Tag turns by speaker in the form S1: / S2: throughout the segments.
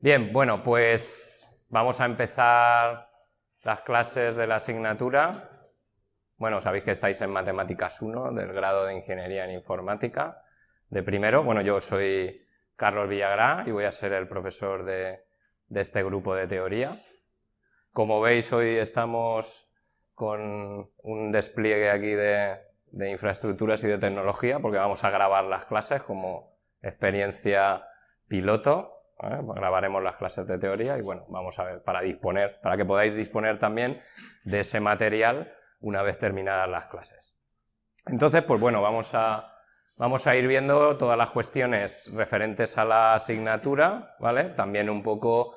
S1: Bien, bueno, pues vamos a empezar las clases de la asignatura. Bueno, sabéis que estáis en Matemáticas 1, del grado de Ingeniería en Informática, de primero. Bueno, yo soy Carlos Villagrá y voy a ser el profesor de este grupo de teoría. Como veis, hoy estamos con un despliegue aquí de infraestructuras y de tecnología, porque vamos a grabar las clases como experiencia piloto. ¿Vale? Grabaremos las clases de teoría y bueno, vamos a ver, para que podáis disponer también de ese material una vez terminadas las clases. Entonces, pues bueno, vamos a ir viendo todas las cuestiones referentes a la asignatura, ¿vale? También un poco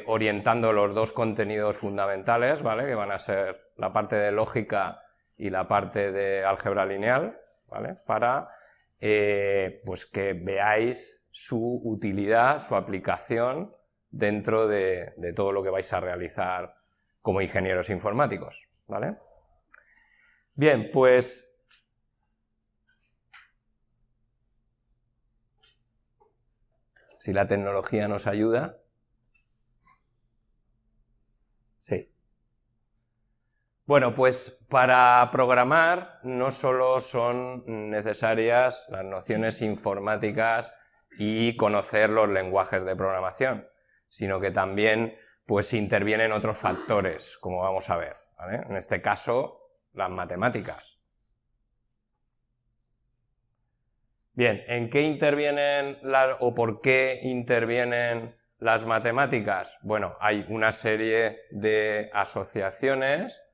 S1: orientando los dos contenidos fundamentales, ¿vale? Que van a ser la parte de lógica y la parte de álgebra lineal, ¿vale? Para pues que veáis su utilidad, su aplicación dentro de todo lo que vais a realizar como ingenieros informáticos, ¿vale? Bien, pues si la tecnología nos ayuda. Sí. Bueno, pues para programar no solo son necesarias las nociones informáticas y conocer los lenguajes de programación, sino que también pues intervienen otros factores, como vamos a ver, ¿vale? En este caso, las matemáticas. Bien, ¿en qué intervienen o por qué intervienen las matemáticas? Bueno, hay una serie de asociaciones,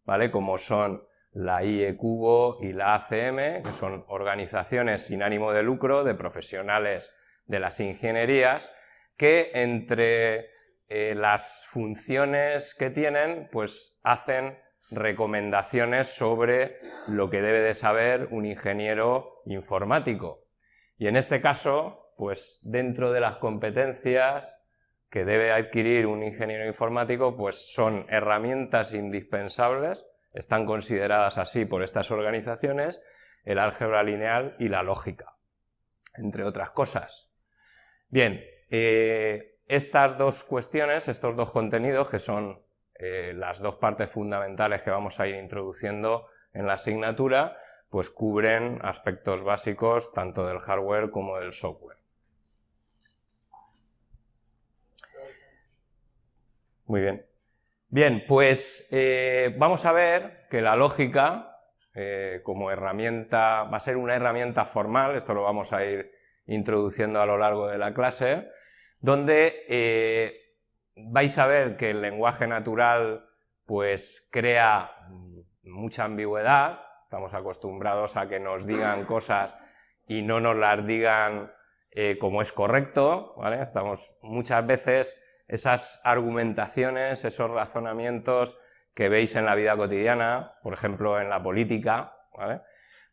S1: ¿vale? Como son la IE-Cubo y la ACM, que son organizaciones sin ánimo de lucro de profesionales de las ingenierías, que entre las funciones que tienen, pues hacen recomendaciones sobre lo que debe de saber un ingeniero informático. Y en este caso, pues dentro de las competencias que debe adquirir un ingeniero informático, pues son herramientas indispensables, están consideradas así por estas organizaciones, el álgebra lineal y la lógica, entre otras cosas. Bien, estas dos cuestiones, estos dos contenidos, que son las dos partes fundamentales que vamos a ir introduciendo en la asignatura, pues cubren aspectos básicos tanto del hardware como del software. Muy bien. Bien, pues vamos a ver que la lógica como herramienta, va a ser una herramienta formal, esto lo vamos a ir introduciendo a lo largo de la clase, donde vais a ver que el lenguaje natural pues crea mucha ambigüedad, estamos acostumbrados a que nos digan cosas y no nos las digan como es correcto, ¿vale? Muchas veces esas argumentaciones, esos razonamientos que veis en la vida cotidiana, por ejemplo en la política, ¿vale?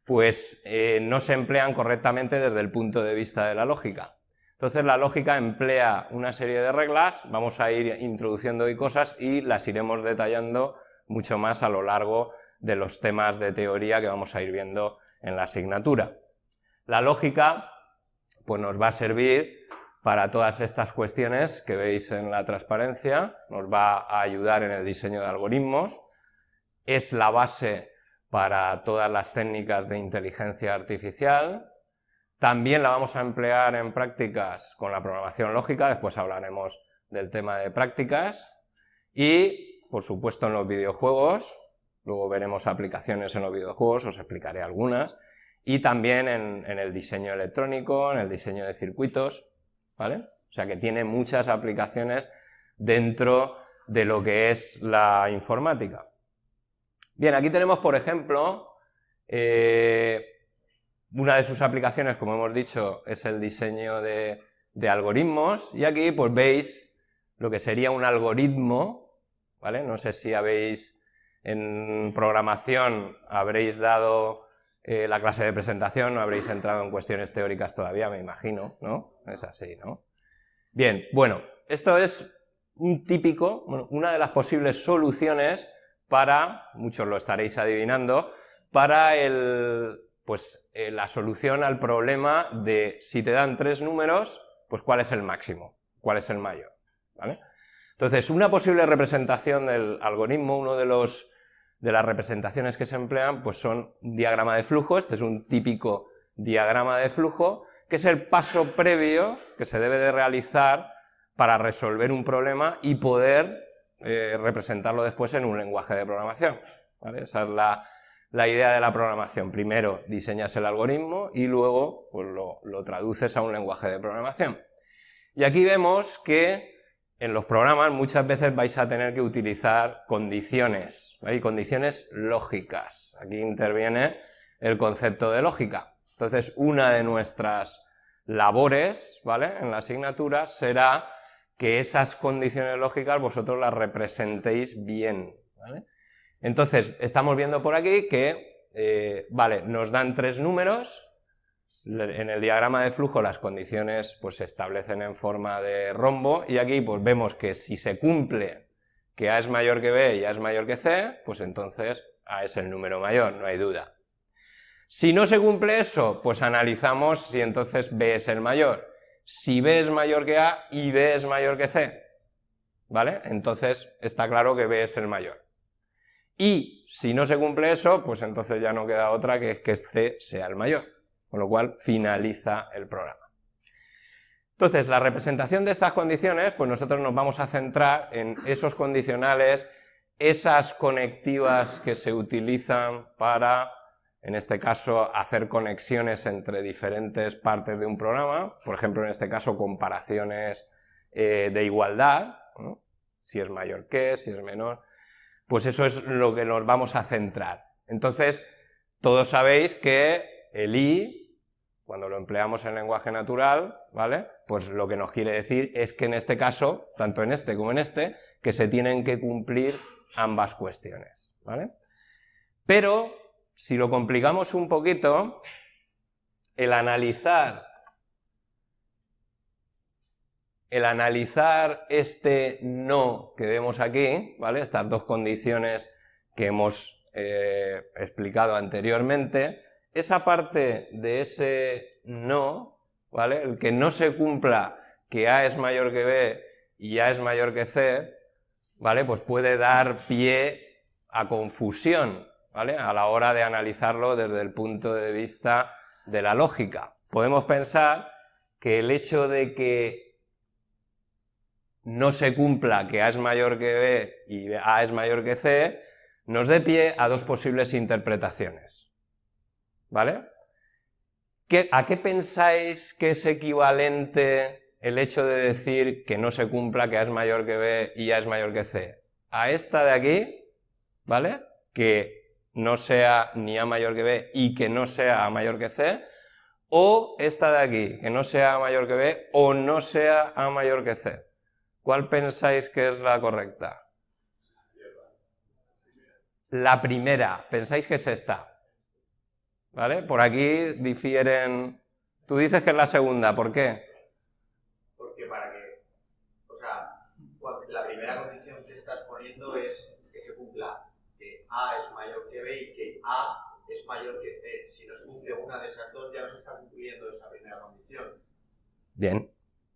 S1: Pues no se emplean correctamente desde el punto de vista de la lógica. Entonces la lógica emplea una serie de reglas, vamos a ir introduciendo hoy cosas y las iremos detallando mucho más a lo largo de los temas de teoría que vamos a ir viendo en la asignatura. La lógica pues nos va a servir para todas estas cuestiones que veis en la transparencia, nos va a ayudar en el diseño de algoritmos, es la base para todas las técnicas de inteligencia artificial, también la vamos a emplear en prácticas con la programación lógica, después hablaremos del tema de prácticas, y por supuesto en los videojuegos, luego veremos aplicaciones en los videojuegos, os explicaré algunas, y también en el diseño electrónico, en el diseño de circuitos, ¿vale? O sea que tiene muchas aplicaciones dentro de lo que es la informática. Bien, aquí tenemos, por ejemplo, una de sus aplicaciones, como hemos dicho, es el diseño de algoritmos, y aquí pues veis lo que sería un algoritmo, ¿vale? No sé si en programación habréis dado la clase de presentación, no habréis entrado en cuestiones teóricas todavía, me imagino, ¿no? Es así, ¿no? Bien, bueno, esto es una de las posibles soluciones para, muchos lo estaréis adivinando, para la solución al problema de si te dan tres números, pues cuál es el máximo. cuál es el mayor, ¿vale? Entonces, una posible representación del algoritmo, de las representaciones que se emplean, pues son un diagrama de flujo. Este es un típico diagrama de flujo, que es el paso previo que se debe de realizar para resolver un problema y poder representarlo después en un lenguaje de programación, ¿vale? Esa es la idea de la programación. Primero diseñas el algoritmo y luego pues, lo traduces a un lenguaje de programación. Y aquí vemos que en los programas muchas veces vais a tener que utilizar condiciones, ¿vale? Y condiciones lógicas. Aquí interviene el concepto de lógica. Entonces, una de nuestras labores, ¿vale?, en la asignatura será que esas condiciones lógicas vosotros las representéis bien, ¿vale? Entonces, estamos viendo por aquí que, vale, nos dan 3 números. En el diagrama de flujo las condiciones pues, se establecen en forma de rombo y aquí pues, vemos que si se cumple que A es mayor que B y A es mayor que C, pues entonces A es el número mayor, no hay duda. Si no se cumple eso, pues analizamos si entonces B es el mayor. Si B es mayor que A y B es mayor que C, ¿vale? Entonces está claro que B es el mayor. Y si no se cumple eso, pues entonces ya no queda otra que es que C sea el mayor. Con lo cual finaliza el programa. Entonces, la representación de estas condiciones, pues nosotros nos vamos a centrar en esos condicionales, esas conectivas que se utilizan para, en este caso, hacer conexiones entre diferentes partes de un programa, por ejemplo, en este caso, comparaciones de igualdad, ¿no? Si es mayor que, si es menor, pues eso es lo que nos vamos a centrar. Entonces, todos sabéis que el i, cuando lo empleamos en lenguaje natural, ¿vale?, pues lo que nos quiere decir es que en este caso, tanto en este como en este, que se tienen que cumplir ambas cuestiones, ¿vale? Pero, si lo complicamos un poquito, el analizar este no que vemos aquí, ¿vale?, estas dos condiciones que hemos explicado anteriormente, esa parte de ese no, ¿vale?, el que no se cumpla que A es mayor que B y A es mayor que C, ¿vale?, pues puede dar pie a confusión, ¿vale?, a la hora de analizarlo desde el punto de vista de la lógica. Podemos pensar que el hecho de que no se cumpla que A es mayor que B y A es mayor que C nos dé pie a dos posibles interpretaciones. ¿Vale? ¿A qué pensáis que es equivalente el hecho de decir que no se cumpla que A es mayor que B y A es mayor que C? A esta de aquí, ¿vale?, que no sea ni A mayor que B y que no sea A mayor que C, o esta de aquí, que no sea A mayor que B o no sea A mayor que C. ¿Cuál pensáis que es la correcta? La primera, ¿pensáis que es esta? ¿Vale? Por aquí difieren. Tú dices que es la segunda, ¿por qué?
S2: Porque para que, o sea, la primera condición que estás poniendo es que se cumpla que A es mayor que B y que A es mayor que C. Si no se cumple una de esas dos, ya no se está cumpliendo esa primera condición.
S1: Bien.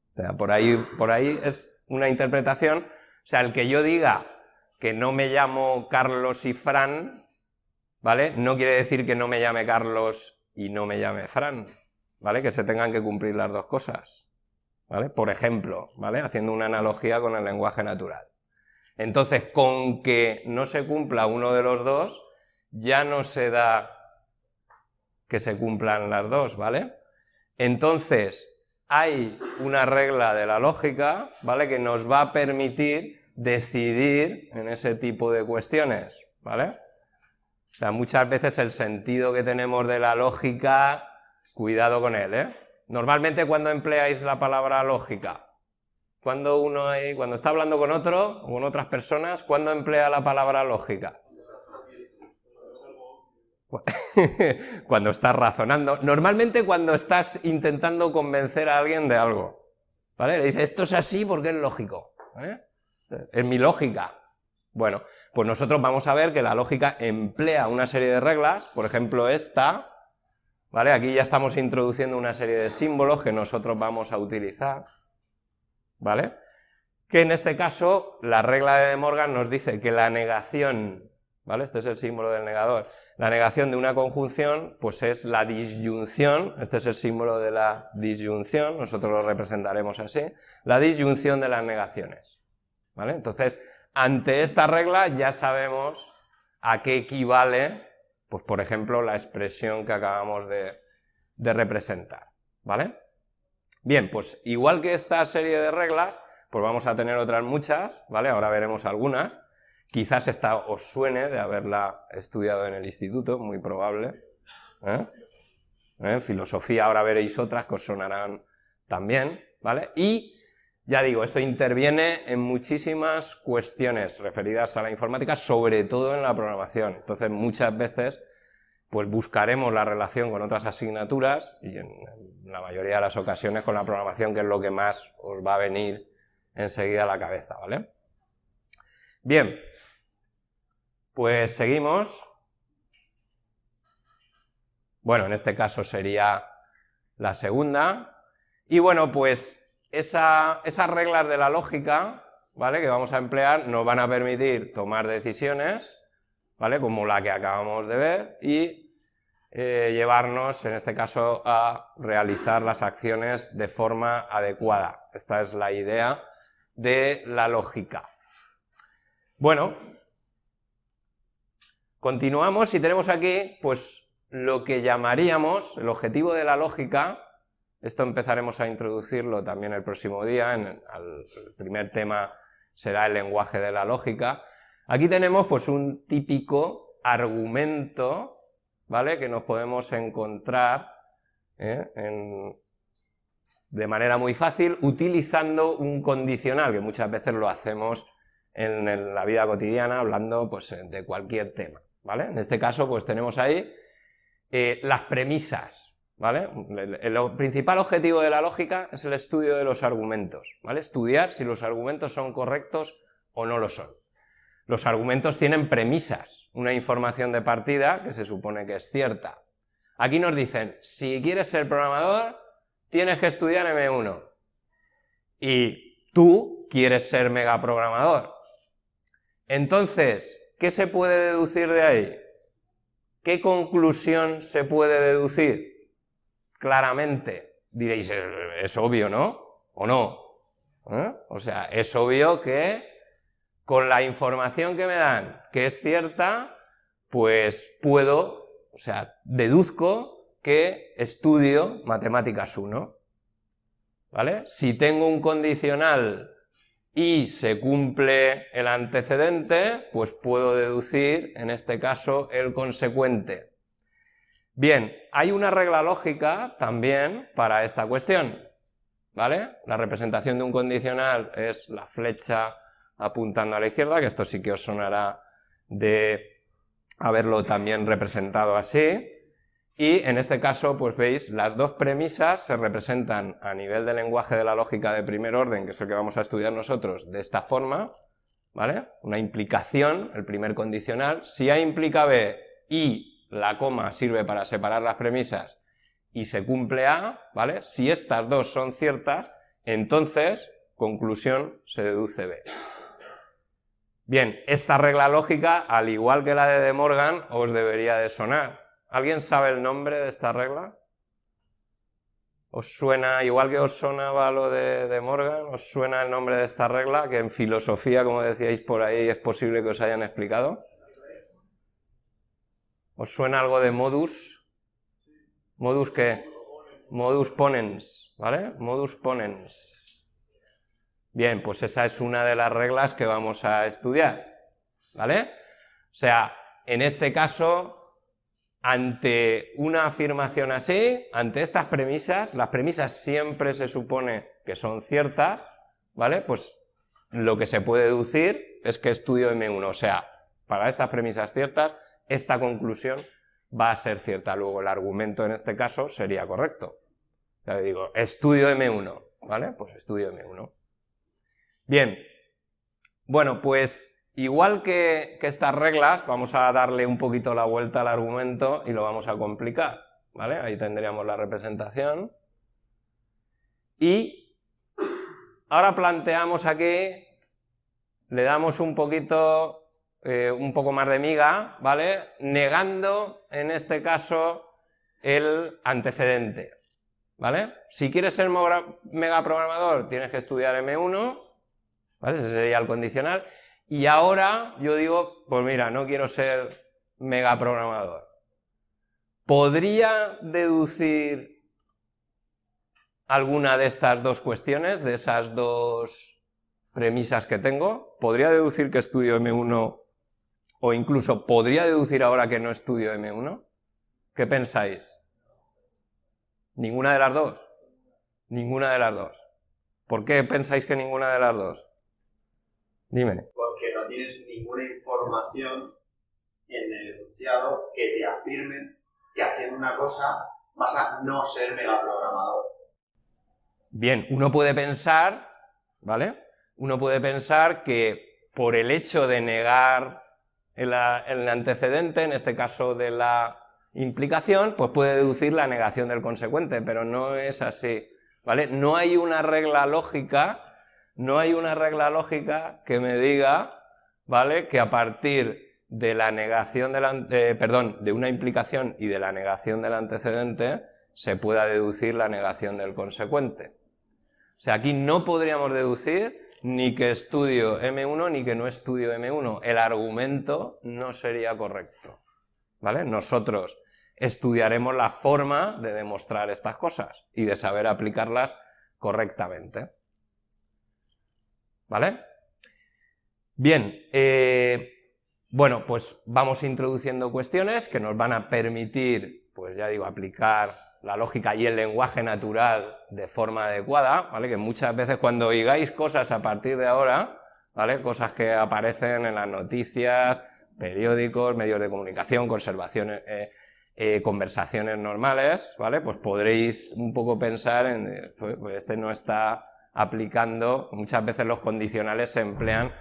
S1: O sea, por ahí es una interpretación. O sea, el que yo diga que no me llamo Carlos y Fran, ¿vale?, no quiere decir que no me llame Carlos y no me llame Fran, ¿vale?, que se tengan que cumplir las dos cosas, ¿vale?, por ejemplo, ¿vale?, haciendo una analogía con el lenguaje natural. Entonces, con que no se cumpla uno de los dos, ya no se da que se cumplan las dos, ¿vale? Entonces, hay una regla de la lógica, ¿vale?, que nos va a permitir decidir en ese tipo de cuestiones, ¿vale? O sea, muchas veces el sentido que tenemos de la lógica, cuidado con él, ¿eh? Normalmente cuando empleáis la palabra lógica, cuando está hablando con otro, o con otras personas, ¿cuándo emplea la palabra lógica? Cuando estás razonando. Normalmente cuando estás intentando convencer a alguien de algo, ¿vale? Le dices, esto es así porque es lógico, ¿eh? Es mi lógica. Bueno, pues nosotros vamos a ver que la lógica emplea una serie de reglas, por ejemplo esta, ¿vale? Aquí ya estamos introduciendo una serie de símbolos que nosotros vamos a utilizar, ¿vale? Que en este caso, la regla de De Morgan nos dice que la negación, ¿vale? Este es el símbolo del negador. La negación de una conjunción, pues es la disyunción, este es el símbolo de la disyunción, nosotros lo representaremos así, la disyunción de las negaciones, ¿vale? Entonces, ante esta regla ya sabemos a qué equivale, pues por ejemplo, la expresión que acabamos de representar, ¿vale? Bien, pues igual que esta serie de reglas, pues vamos a tener otras muchas, ¿vale? Ahora veremos algunas. Quizás esta os suene de haberla estudiado en el instituto, muy probable. En filosofía ahora veréis otras que os sonarán también, ¿vale? Y, ya digo, esto interviene en muchísimas cuestiones referidas a la informática, sobre todo en la programación. Entonces, muchas veces, pues buscaremos la relación con otras asignaturas, y en la mayoría de las ocasiones con la programación, que es lo que más os va a venir enseguida a la cabeza, ¿vale? Bien, pues seguimos. Bueno, en este caso sería la segunda. Y bueno, pues esas reglas de la lógica, ¿vale?, que vamos a emplear, nos van a permitir tomar decisiones, ¿vale?, como la que acabamos de ver, y llevarnos, en este caso, a realizar las acciones de forma adecuada. Esta es la idea de la lógica. Bueno, continuamos y tenemos aquí, pues, lo que llamaríamos el objetivo de la lógica. Esto empezaremos a introducirlo también el próximo día, el primer tema será el lenguaje de la lógica. Aquí tenemos, pues, un típico argumento, ¿vale?, que nos podemos encontrar de manera muy fácil utilizando un condicional, que muchas veces lo hacemos en la vida cotidiana hablando, pues, de cualquier tema, ¿vale? En este caso, pues tenemos ahí las premisas, ¿vale? El principal objetivo de la lógica es el estudio de los argumentos, ¿vale? Estudiar si los argumentos son correctos o no lo son. Los argumentos tienen premisas, una información de partida que se supone que es cierta. Aquí nos dicen, si quieres ser programador, tienes que estudiar M1. Y tú quieres ser megaprogramador. Entonces, ¿qué se puede deducir de ahí? ¿Qué conclusión se puede deducir? Claramente, diréis, es obvio, ¿no? ¿O no? O sea, es obvio que con la información que me dan, que es cierta, pues puedo, o sea, deduzco que estudio matemáticas 1, ¿vale? Si tengo un condicional y se cumple el antecedente, pues puedo deducir, en este caso, el consecuente. Bien, hay una regla lógica también para esta cuestión, ¿vale? La representación de un condicional es la flecha apuntando a la izquierda, que esto sí que os sonará de haberlo también representado así, y en este caso, pues veis, las dos premisas se representan a nivel del lenguaje de la lógica de primer orden, que es el que vamos a estudiar nosotros, de esta forma, ¿vale? Una implicación, el primer condicional, si A implica B y la coma sirve para separar las premisas y se cumple A, ¿vale? Si estas dos son ciertas, entonces, conclusión, se deduce B. Bien, esta regla lógica, al igual que la de De Morgan, os debería de sonar. ¿Alguien sabe el nombre de esta regla? ¿Os suena, igual que os sonaba lo de De Morgan, os suena el nombre de esta regla, que en filosofía, como decíais por ahí, es posible que os hayan explicado? ¿Os suena algo de modus? ¿Modus qué? Modus ponens, ¿vale? Modus ponens. Bien, pues esa es una de las reglas que vamos a estudiar, ¿vale? O sea, en este caso, ante una afirmación así, ante estas premisas, las premisas siempre se supone que son ciertas, ¿vale? Pues lo que se puede deducir es que estudio M1, o sea, para estas premisas ciertas, esta conclusión va a ser cierta, luego el argumento en este caso sería correcto. Ya le digo, estudio M1, ¿vale? Pues estudio M1. Bien, bueno, pues igual que estas reglas, vamos a darle un poquito la vuelta al argumento y lo vamos a complicar, ¿vale? Ahí tendríamos la representación. Y ahora planteamos aquí, le damos un poco más de miga, ¿vale? Negando, en este caso, el antecedente, ¿vale? Si quieres ser megaprogramador, tienes que estudiar M1, ¿vale? Ese sería el condicional. Y ahora yo digo, pues mira, no quiero ser megaprogramador. ¿Podría deducir alguna de estas dos cuestiones, de esas dos premisas que tengo? ¿Podría deducir que estudio M1 o incluso podría deducir ahora que no estudio M1? ¿Qué pensáis? ¿Ninguna de las dos? Ninguna de las dos. ¿Por qué pensáis que ninguna de las dos? Dime.
S2: Porque no tienes ninguna información en el enunciado que te afirme que haciendo una cosa vas a no ser megaprogramador.
S1: Bien, uno puede pensar, ¿vale? Uno puede pensar que por el hecho de negar el antecedente, en este caso de la implicación, pues puede deducir la negación del consecuente, pero no es así, ¿vale? No hay una regla lógica que me diga, ¿vale?, que a partir de la negación de una implicación y de la negación del antecedente se pueda deducir la negación del consecuente. O sea, aquí no podríamos deducir ni que estudio M1 ni que no estudio M1. El argumento no sería correcto, ¿vale? Nosotros estudiaremos la forma de demostrar estas cosas y de saber aplicarlas correctamente, ¿vale? Bien, bueno, pues vamos introduciendo cuestiones que nos van a permitir, pues ya digo, aplicar la lógica y el lenguaje natural de forma adecuada, ¿vale? Que muchas veces cuando oigáis cosas a partir de ahora, ¿vale?, cosas que aparecen en las noticias, periódicos, medios de comunicación, conversaciones normales, ¿vale?, pues podréis un poco pensar en, pues este no está aplicando, muchas veces los condicionales se emplean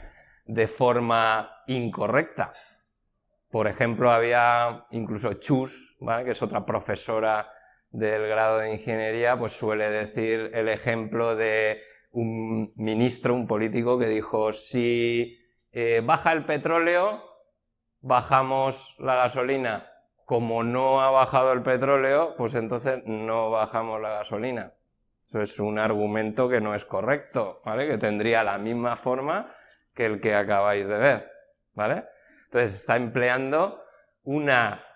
S1: de forma incorrecta. Por ejemplo, había incluso Chus, ¿vale?, que es otra profesora del grado de ingeniería, pues suele decir el ejemplo de un ministro, un político que dijo, si baja el petróleo, bajamos la gasolina. Como no ha bajado el petróleo, pues entonces no bajamos la gasolina. Eso es un argumento que no es correcto, ¿vale?, que tendría la misma forma que el que acabáis de ver, ¿vale? Entonces está empleando una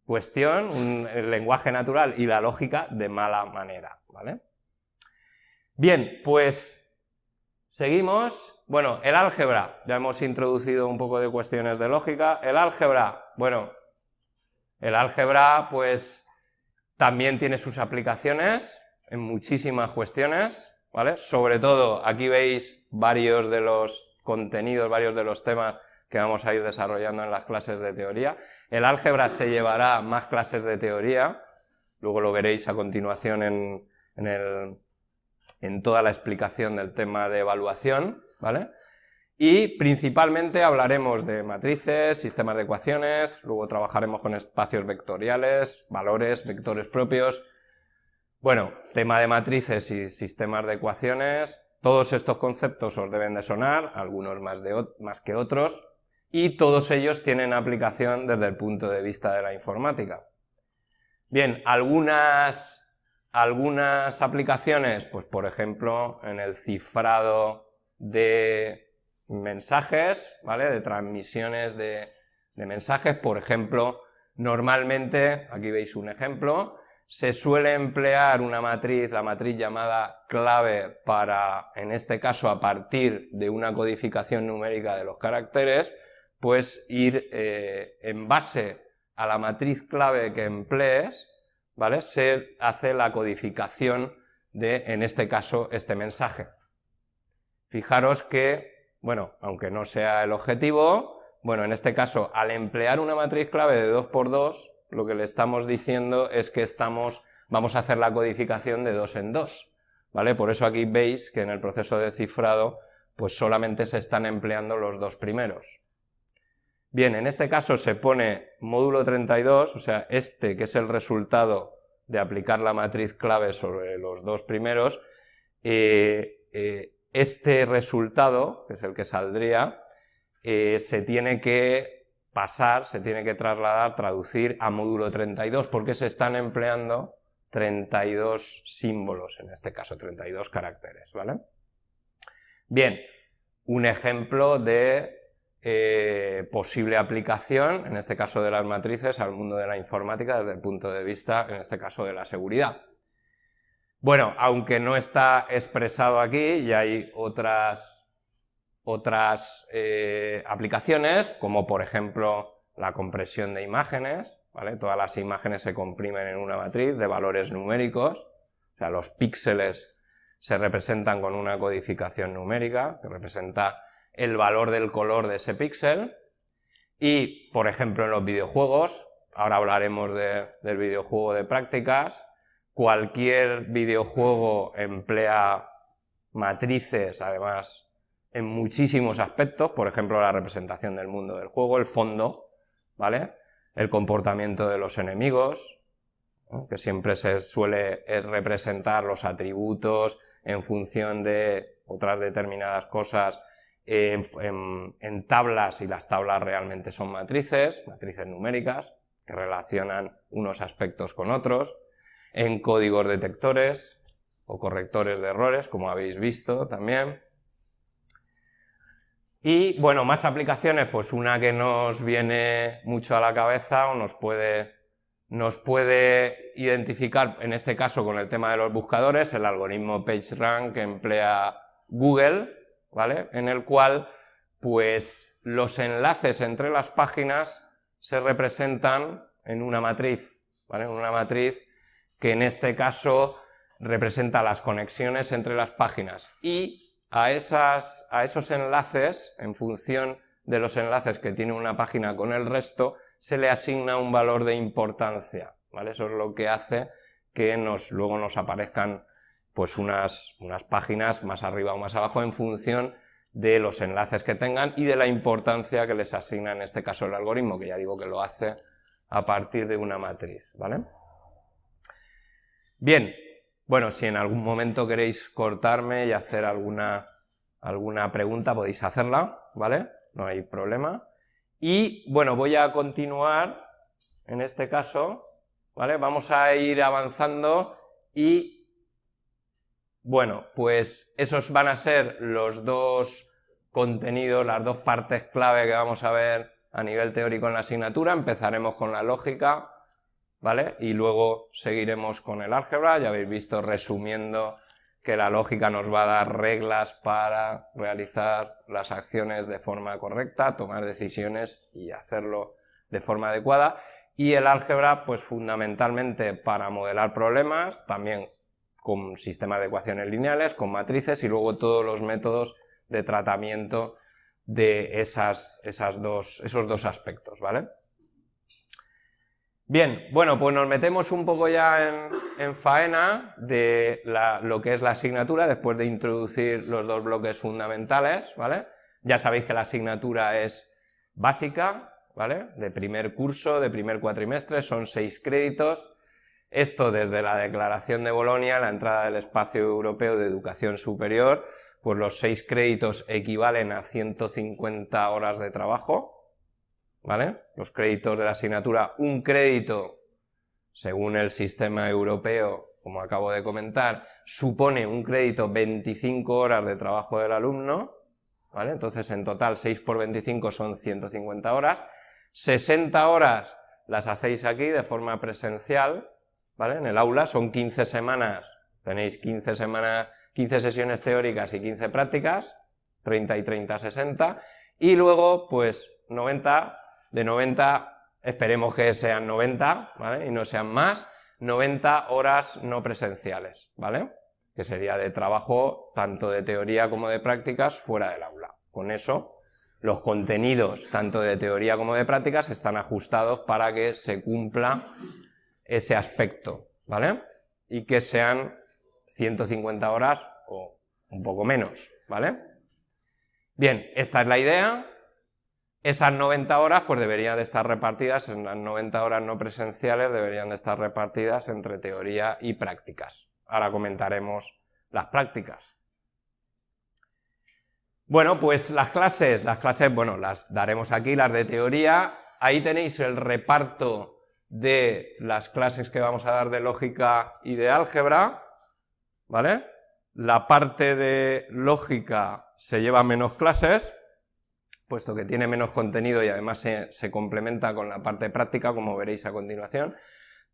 S1: cuestión, el lenguaje natural y la lógica de mala manera, ¿vale? Bien, pues seguimos. Bueno, el álgebra, ya hemos introducido un poco de cuestiones de lógica. El álgebra, bueno, el álgebra pues también tiene sus aplicaciones en muchísimas cuestiones, ¿vale? Sobre todo, aquí veis varios de los contenidos, varios de los temas que vamos a ir desarrollando en las clases de teoría. El álgebra se llevará más clases de teoría, luego lo veréis a continuación en toda la explicación del tema de evaluación, ¿vale? Y principalmente hablaremos de matrices, sistemas de ecuaciones, luego trabajaremos con espacios vectoriales, valores, vectores propios. Bueno, tema de matrices y sistemas de ecuaciones, todos estos conceptos os deben de sonar, algunos más que otros, y todos ellos tienen aplicación desde el punto de vista de la informática. Bien, algunas aplicaciones, pues por ejemplo, en el cifrado de mensajes, ¿vale?, de transmisiones de mensajes, por ejemplo, normalmente, aquí veis un ejemplo, se suele emplear una matriz, la matriz llamada clave para, en este caso, a partir de una codificación numérica de los caracteres, pues ir en base a la matriz clave que emplees, ¿vale?, se hace la codificación de, en este caso, este mensaje. Fijaros que, bueno, aunque no sea el objetivo, bueno, en este caso, al emplear una matriz clave de 2×2, lo que le estamos diciendo es que vamos a hacer la codificación de 2 en 2, ¿vale? Por eso aquí veis que en el proceso de cifrado, pues solamente se están empleando los dos primeros. Bien, en este caso se pone módulo 32, o sea, este que es el resultado de aplicar la matriz clave sobre los dos primeros, este resultado, que es el que saldría, se tiene que pasar, se tiene que trasladar, traducir a módulo 32, porque se están empleando 32 símbolos, en este caso 32 caracteres, ¿vale? Bien, un ejemplo de posible aplicación, en este caso de las matrices, al mundo de la informática desde el punto de vista, en este caso, de la seguridad. Bueno, aunque no está expresado aquí, y hay otras aplicaciones, como por ejemplo la compresión de imágenes, ¿vale? Todas las imágenes se comprimen en una matriz de valores numéricos, o sea, los píxeles se representan con una codificación numérica, que representa el valor del color de ese píxel, y por ejemplo en los videojuegos, ahora hablaremos del videojuego de prácticas, cualquier videojuego emplea matrices, además, en muchísimos aspectos, por ejemplo la representación del mundo del juego, el fondo, ¿vale? El comportamiento de los enemigos, ¿no? Que siempre se suele representar los atributos en función de otras determinadas cosas en tablas, y las tablas realmente son matrices numéricas, que relacionan unos aspectos con otros, en códigos detectores o correctores de errores, como habéis visto también. Y bueno, más aplicaciones, pues una que nos viene mucho a la cabeza o nos puede identificar, en este caso con el tema de los buscadores, el algoritmo PageRank que emplea Google, ¿vale? En el cual pues los enlaces entre las páginas se representan en una matriz, ¿vale? En una matriz que en este caso representa las conexiones entre las páginas, y a esos enlaces, en función de los enlaces que tiene una página con el resto, se le asigna un valor de importancia, ¿vale? Eso es lo que hace que luego nos aparezcan pues unas páginas más arriba o más abajo en función de los enlaces que tengan y de la importancia que les asigna en este caso el algoritmo, que ya digo que lo hace a partir de una matriz, ¿vale? Bien, bueno, si en algún momento queréis cortarme y hacer alguna pregunta, podéis hacerla, ¿vale? No hay problema. Y bueno, voy a continuar, en este caso, ¿vale? Vamos a ir avanzando y bueno, pues esos van a ser los dos contenidos, las dos partes clave que vamos a ver a nivel teórico en la asignatura. Empezaremos con la lógica, ¿vale? Y luego seguiremos con el álgebra. Ya habéis visto, resumiendo, que la lógica nos va a dar reglas para realizar las acciones de forma correcta, tomar decisiones y hacerlo de forma adecuada. Y el álgebra, pues fundamentalmente para modelar problemas, también con sistemas de ecuaciones lineales, con matrices, y luego todos los métodos de tratamiento de esos dos aspectos, ¿vale? Bien, bueno, pues nos metemos un poco ya en faena de lo que es la asignatura, después de introducir los dos bloques fundamentales, ¿vale? Ya sabéis que la asignatura es básica, ¿vale? De primer curso, de primer cuatrimestre, son 6 créditos. Esto desde la Declaración de Bolonia, la entrada del Espacio Europeo de Educación Superior, pues los 6 créditos equivalen a 150 horas de trabajo, ¿vale? Los créditos de la asignatura, un crédito, según el sistema europeo, como acabo de comentar, supone un crédito 25 horas de trabajo del alumno, ¿vale? Entonces en total 6 por 25 son 150 horas, 60 horas las hacéis aquí de forma presencial, ¿vale? En el aula son 15 semanas, tenéis 15 sesiones teóricas y 15 prácticas, 30 y 30, 60, y luego pues 90, de 90, esperemos que sean 90, ¿vale? Y no sean más, 90 horas no presenciales, ¿vale? Que sería de trabajo tanto de teoría como de prácticas fuera del aula. Con eso, los contenidos tanto de teoría como de prácticas están ajustados para que se cumpla ese aspecto, ¿vale? Y que sean 150 horas o un poco menos, ¿vale? Bien, esta es la idea. Esas 90 horas pues deberían de estar repartidas, en las 90 horas no presenciales deberían de estar repartidas entre teoría y prácticas. Ahora comentaremos las prácticas. Bueno, pues las clases, bueno, las daremos aquí, las de teoría. Ahí tenéis el reparto de las clases que vamos a dar de lógica y de álgebra, ¿vale? La parte de lógica se lleva menos clases, puesto que tiene menos contenido y además se complementa con la parte práctica, como veréis a continuación.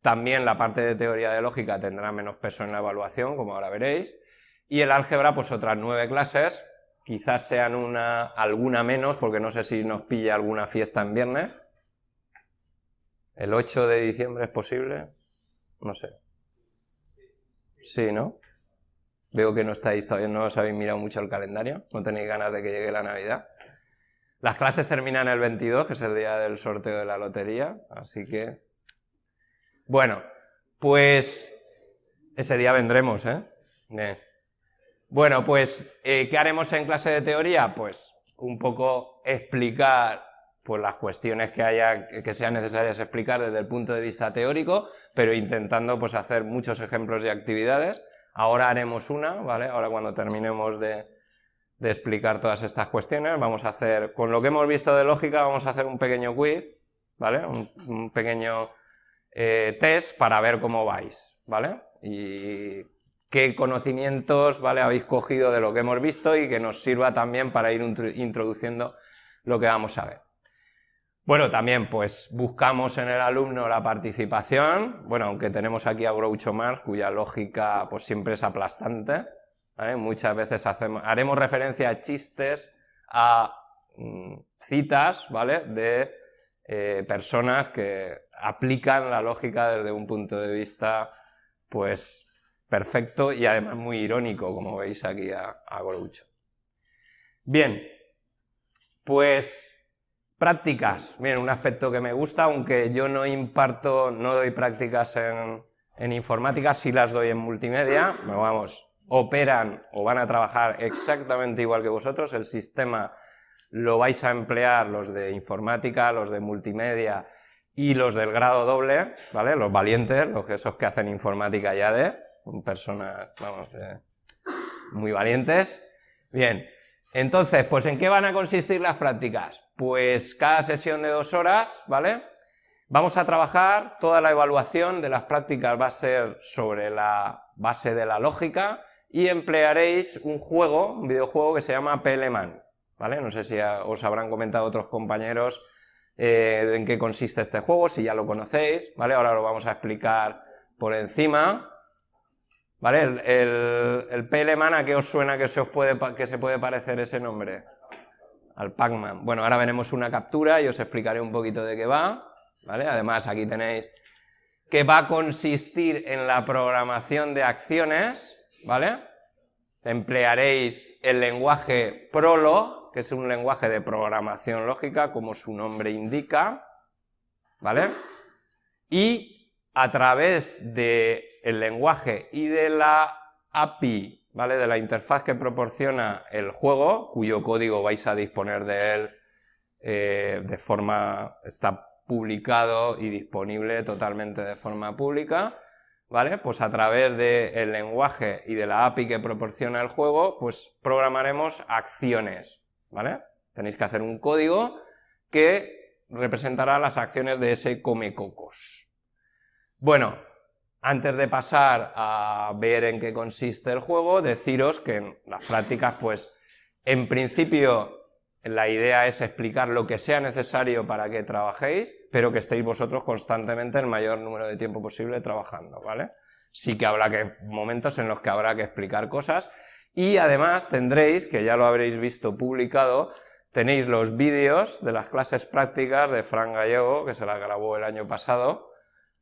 S1: También la parte de teoría de lógica tendrá menos peso en la evaluación, como ahora veréis. Y el álgebra, pues otras 9 clases, quizás sean alguna menos, porque no sé si nos pilla alguna fiesta en viernes. ¿El 8 de diciembre es posible? No sé. Sí, ¿no? Veo que no estáis todavía, no os habéis mirado mucho el calendario, no tenéis ganas de que llegue la Navidad. Las clases terminan el 22, que es el día del sorteo de la lotería, así que... Bueno, pues ese día vendremos, ¿eh? Bien. Bueno, pues, ¿qué haremos en clase de teoría? Pues un poco explicar pues, las cuestiones que sean necesarias explicar desde el punto de vista teórico, pero intentando pues, hacer muchos ejemplos y actividades. Ahora haremos una, ¿vale? Ahora cuando terminemos de explicar todas estas cuestiones, vamos a hacer, con lo que hemos visto de lógica, vamos a hacer un pequeño quiz, ¿vale? Un pequeño test para ver cómo vais, ¿vale? Y qué conocimientos, ¿vale?, habéis cogido de lo que hemos visto y que nos sirva también para ir introduciendo lo que vamos a ver. Bueno, también pues buscamos en el alumno la participación, bueno, aunque tenemos aquí a Groucho Marx, cuya lógica pues siempre es aplastante, ¿vale? Muchas veces haremos referencia a chistes, a citas, ¿vale?, de personas que aplican la lógica desde un punto de vista pues perfecto y además muy irónico, como veis aquí a Groucho. Bien, pues prácticas. Bien, un aspecto que me gusta, aunque yo no doy prácticas en informática, sí las doy en multimedia, pero vamos, operan o van a trabajar exactamente igual que vosotros, el sistema lo vais a emplear los de informática, los de multimedia y los del grado doble, ¿vale? Los valientes, esos que hacen informática y AD, personas, vamos, muy valientes. Bien, entonces, pues ¿en qué van a consistir las prácticas? Pues cada sesión de 2 horas, ¿vale? Vamos a trabajar, toda la evaluación de las prácticas va a ser sobre la base de la lógica y emplearéis un videojuego que se llama PLMan, ¿vale? No sé si os habrán comentado otros compañeros en qué consiste este juego, si ya lo conocéis, ¿vale? Ahora lo vamos a explicar por encima, ¿vale? El PLMan, ¿a qué os suena que se puede parecer ese nombre? Al Pac-Man. Bueno, ahora veremos una captura y os explicaré un poquito de qué va, ¿vale? Además aquí tenéis que va a consistir en la programación de acciones, ¿vale? Emplearéis el lenguaje Prolog, que es un lenguaje de programación lógica, como su nombre indica, ¿vale? Y a través del lenguaje y de la API, ¿vale?, de la interfaz que proporciona el juego, cuyo código vais a disponer de él está publicado y disponible totalmente de forma pública, ¿vale? Pues a través del lenguaje y de la API que proporciona el juego, pues programaremos acciones, ¿vale? Tenéis que hacer un código que representará las acciones de ese comecocos. Bueno, antes de pasar a ver en qué consiste el juego, deciros que en las prácticas, pues, en principio, la idea es explicar lo que sea necesario para que trabajéis, pero que estéis vosotros constantemente el mayor número de tiempo posible trabajando, ¿vale? Sí que habrá momentos en los que habrá que explicar cosas, y además tendréis, que ya lo habréis visto publicado, tenéis los vídeos de las clases prácticas de Fran Gallego, que se las grabó el año pasado,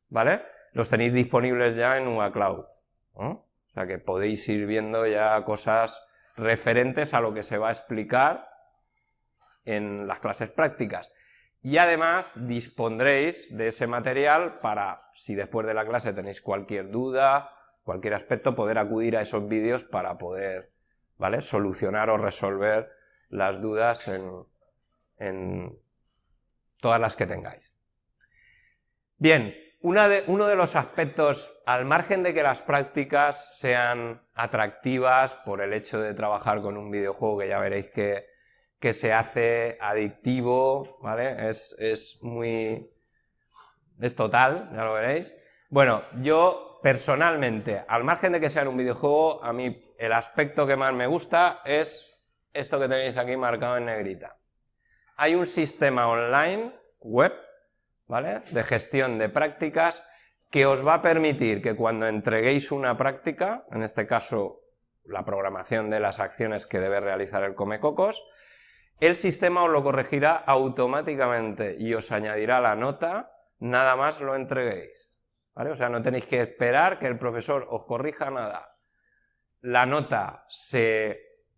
S1: ¿vale? Los tenéis disponibles ya en UACloud, ¿no? O sea que podéis ir viendo ya cosas referentes a lo que se va a explicar en las clases prácticas. Y además dispondréis de ese material para, si después de la clase tenéis cualquier duda, cualquier aspecto, poder acudir a esos vídeos para poder, ¿vale?, solucionar o resolver las dudas en todas las que tengáis. Bien, uno de los aspectos, al margen de que las prácticas sean atractivas por el hecho de trabajar con un videojuego, que ya veréis que se hace adictivo, ¿vale? Es total, ya lo veréis. Bueno, yo personalmente, al margen de que sea en un videojuego, a mí el aspecto que más me gusta es esto que tenéis aquí marcado en negrita. Hay un sistema online, web, ¿vale?, de gestión de prácticas que os va a permitir que cuando entreguéis una práctica, en este caso la programación de las acciones que debe realizar el comecocos, el sistema os lo corregirá automáticamente y os añadirá la nota nada más lo entreguéis, ¿vale? O sea, no tenéis que esperar que el profesor os corrija nada. La nota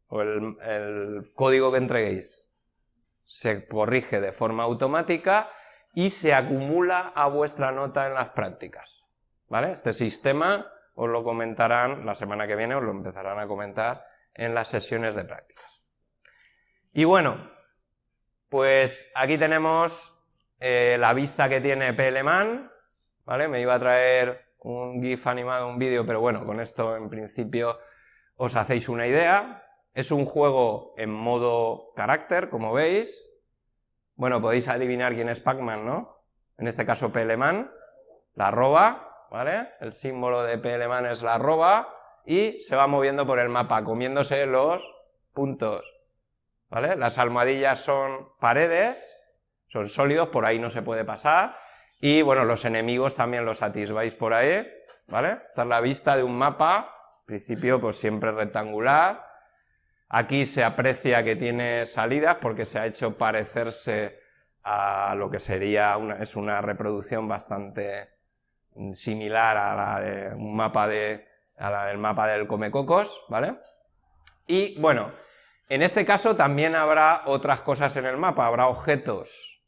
S1: o el código que entreguéis se corrige de forma automática y se acumula a vuestra nota en las prácticas, ¿vale? Este sistema os lo comentarán la semana que viene, os lo empezarán a comentar en las sesiones de prácticas. Y bueno, pues aquí tenemos la vista que tiene PLMan, ¿vale? Me iba a traer un GIF animado, un vídeo, pero bueno, con esto en principio os hacéis una idea. Es un juego en modo carácter, como veis. Bueno, podéis adivinar quién es Pac-Man, ¿no? En este caso PLMan, la arroba, ¿vale? El símbolo de PLMan es la arroba y se va moviendo por el mapa, comiéndose los puntos, ¿vale? Las almohadillas son paredes, son sólidos, por ahí no se puede pasar, y bueno, los enemigos también los atisbáis por ahí, ¿vale? Esta es la vista de un mapa, en principio pues siempre rectangular. Aquí se aprecia que tiene salidas porque se ha hecho parecerse a lo que sería es una reproducción bastante similar a la de un mapa del mapa del comecocos, ¿vale? Y bueno, en este caso también habrá otras cosas en el mapa, habrá objetos,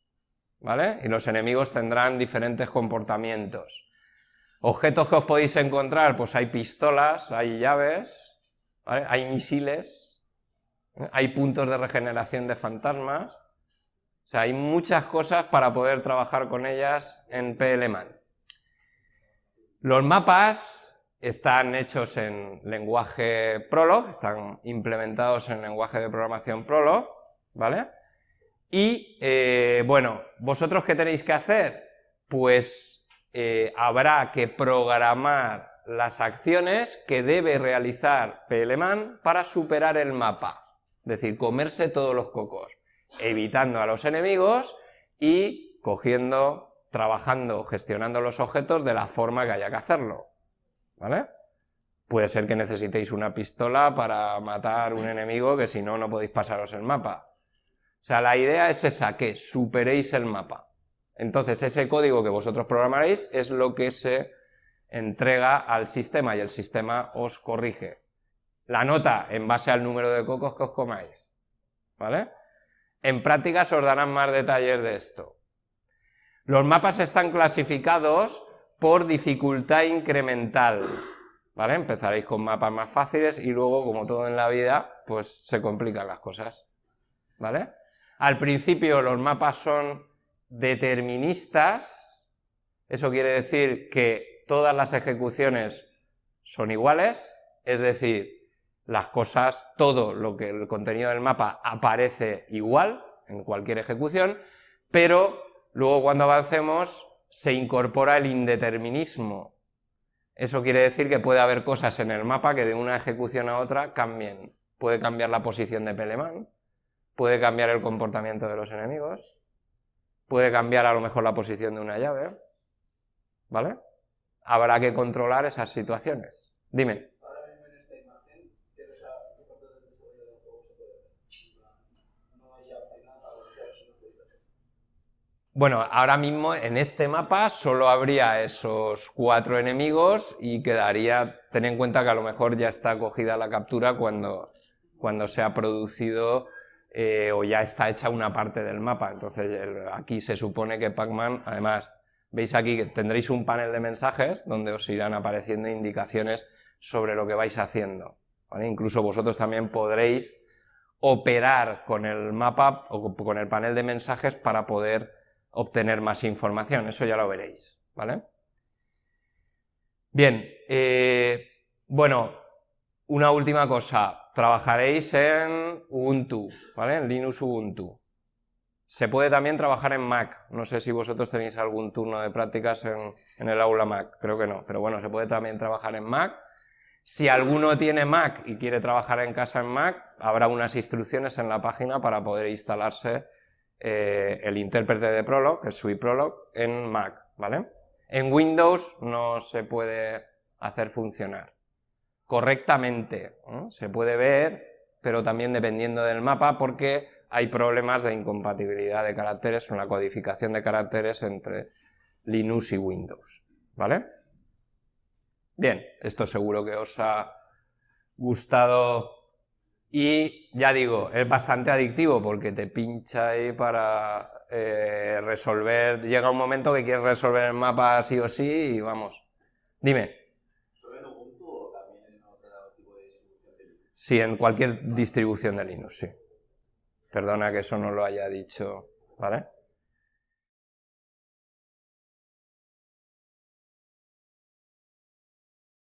S1: ¿vale? Y los enemigos tendrán diferentes comportamientos. Objetos que os podéis encontrar, pues hay pistolas, hay llaves, ¿vale? Hay misiles, hay puntos de regeneración de fantasmas, o sea, hay muchas cosas para poder trabajar con ellas en PLMan. Los mapas están hechos en lenguaje Prolog, están implementados en lenguaje de programación Prolog, ¿vale? Y, bueno, ¿vosotros qué tenéis que hacer? Pues habrá que programar las acciones que debe realizar PLMan para superar el mapa. Es decir, comerse todos los cocos, evitando a los enemigos y cogiendo, trabajando, gestionando los objetos de la forma que haya que hacerlo, ¿vale? Puede ser que necesitéis una pistola para matar un enemigo, que si no, no podéis pasaros el mapa. O sea, la idea es esa, que superéis el mapa. Entonces, ese código que vosotros programaréis es lo que se entrega al sistema y el sistema os corrige. La nota en base al número de cocos que os comáis, ¿vale? En prácticas os darán más detalles de esto. Los mapas están clasificados por dificultad incremental, ¿vale? Empezaréis con mapas más fáciles y luego, como todo en la vida, pues se complican las cosas, ¿vale? Al principio los mapas son deterministas, eso quiere decir que todas las ejecuciones son iguales, es decir, las cosas, todo lo que el contenido del mapa aparece igual en cualquier ejecución, pero luego cuando avancemos se incorpora el indeterminismo. Eso quiere decir que puede haber cosas en el mapa que de una ejecución a otra cambien. Puede cambiar la posición de PLMan, puede cambiar el comportamiento de los enemigos, puede cambiar a lo mejor la posición de una llave, ¿vale? Habrá que controlar esas situaciones. Dime. Bueno, ahora mismo en este mapa solo habría esos 4 enemigos y quedaría, ten en cuenta que a lo mejor ya está cogida la captura cuando se ha producido o ya está hecha una parte del mapa. Entonces aquí se supone que Pac-Man, además, veis aquí que tendréis un panel de mensajes donde os irán apareciendo indicaciones sobre lo que vais haciendo, ¿vale? Incluso vosotros también podréis operar con el mapa o con el panel de mensajes para poder obtener más información, eso ya lo veréis, ¿vale? Bien, bueno, una última cosa. Trabajaréis en Ubuntu, ¿vale? En Linux Ubuntu. Se puede también trabajar en Mac. No sé si vosotros tenéis algún turno de prácticas en el aula Mac. Creo que no. Pero bueno, se puede también trabajar en Mac. Si alguno tiene Mac y quiere trabajar en casa en Mac, habrá unas instrucciones en la página para poder instalarse el intérprete de Prolog, el Sui Prolog, en Mac, ¿vale? En Windows no se puede hacer funcionar correctamente, ¿no? Se puede ver, pero también dependiendo del mapa, porque hay problemas de incompatibilidad de caracteres, una codificación de caracteres entre Linux y Windows, ¿vale? Bien, esto seguro que os ha gustado y ya digo, es bastante adictivo porque te pincha ahí para resolver, llega un momento que quieres resolver el mapa sí o sí y vamos. Dime.
S2: ¿Solo en Ubuntu o también en otro tipo de distribución de Linux?
S1: Sí, en cualquier distribución de Linux, sí. Perdona que eso no lo haya dicho, ¿vale?